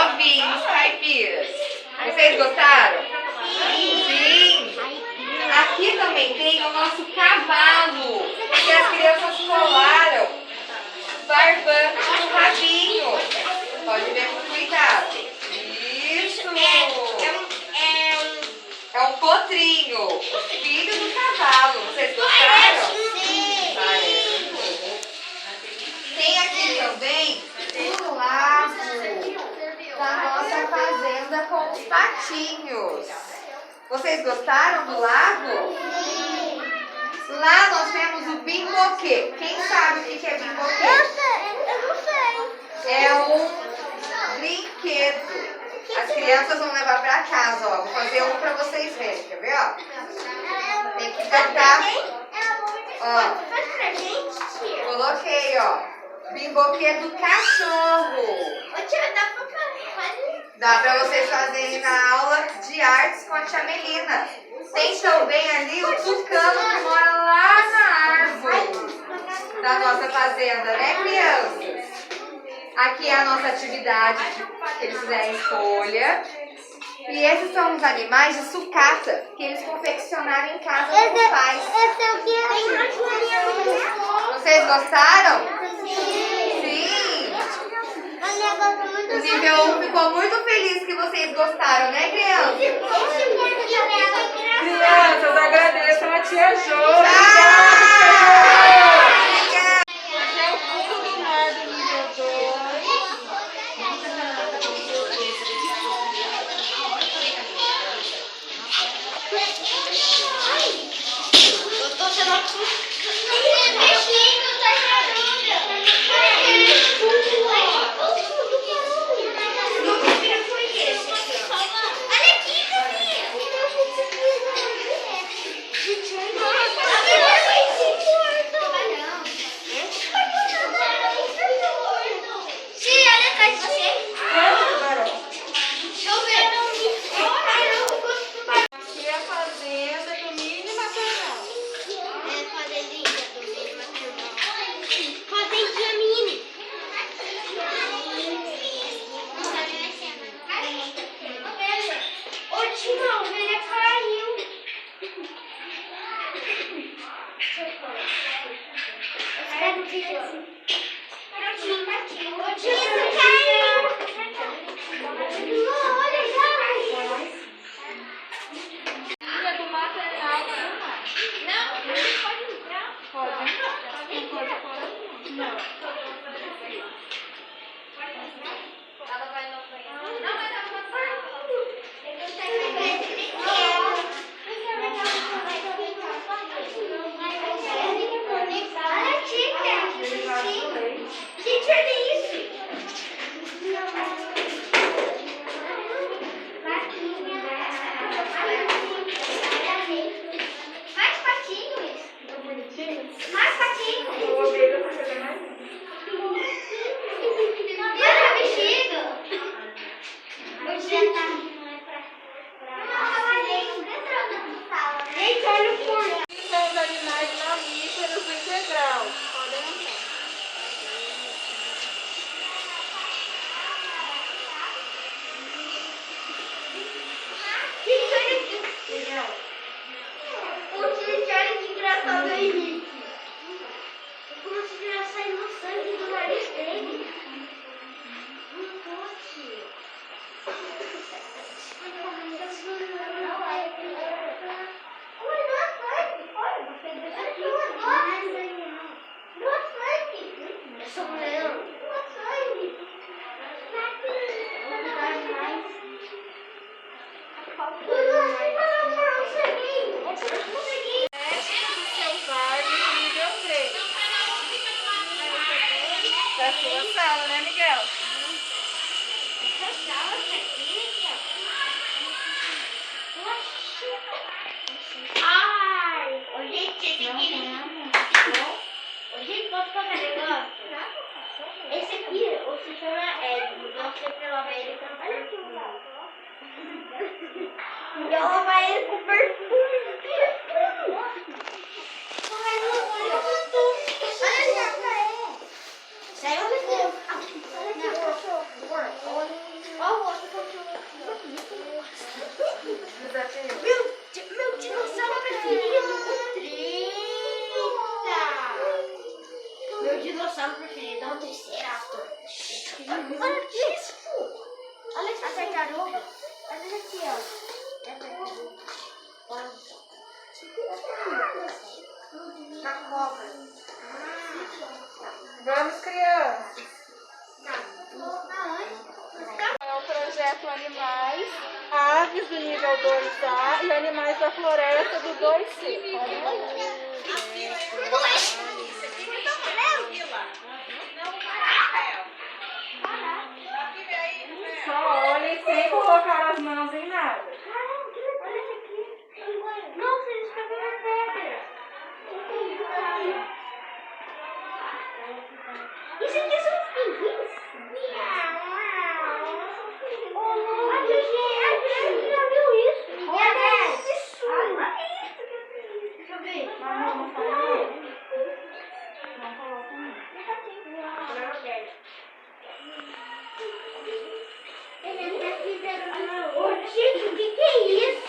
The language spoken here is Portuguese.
ovinhos caipiras. Vocês gostaram? Sim! Aqui também tem o nosso cavalo, que as crianças colaram barbante no rabinho. Pode ver com cuidado. Isso! É um potrinho, filho do cavalo. Vocês gostaram? Sim. Tem aqui também o lago da nossa fazenda com os patinhos. Vocês gostaram do lago? Sim. Lá nós temos o bimboquê. Quem sabe o que é bimboquê? Eu não sei. É um brinquedo. As crianças vão levar para casa, ó. Vou fazer um para vocês verem, quer ver, ó? Tem que cantar. Ó, Faz pra gente, tia. coloquei, ó. Bimboquê do cachorro. Ô, tia, dá pra fazer? Dá para vocês fazerem na aula de artes com a tia Melina. Tem também ali o tucano que mora lá na árvore da nossa fazenda, né, crianças? Aqui é a nossa atividade que eles fizeram escolha. E esses são os animais de sucata que eles confeccionaram em casa com os pais. Esse é o que Vocês gostaram? Sim. Sim! O negócio muito O nível 1 ficou muito feliz que vocês gostaram, né, crianças? Crianças, agradeçam a tia Jo. Esse é o fundo do mar do nível 2. Eu tô sendo São os animais mamíferos integral. Podem entrar. Olha que engraçado aí, Henrique. Eu consegui sair no sangue do nariz dele. Não pode. Da sua sala, né, Miguel? Ai! Ô, gente, esse aqui... Ô, gente, posso fazer um negócio? Esse aqui, o se chama Ed. Nós sempre lava ele com perfume. Eu lavo ele com perfume. Ai, não, olha só pra ele. Sério, meu Deus. Olha aqui, cachorro. Olha tartaruga. Às vezes aqui, ó. Na cobra. Vamos, crianças. É o projeto Animais, Aves do nível 2A e Animais da Floresta do 2C. Só olhem sem colocar as mãos em nada. Olha esse aqui. Nossa, eles pegam uma pedra. Isso aqui são os pinguins? A gente já viu isso. Olha isso. Olha isso. Deixa eu ver. Não fala não. Não coloca não. Gente, o que é isso?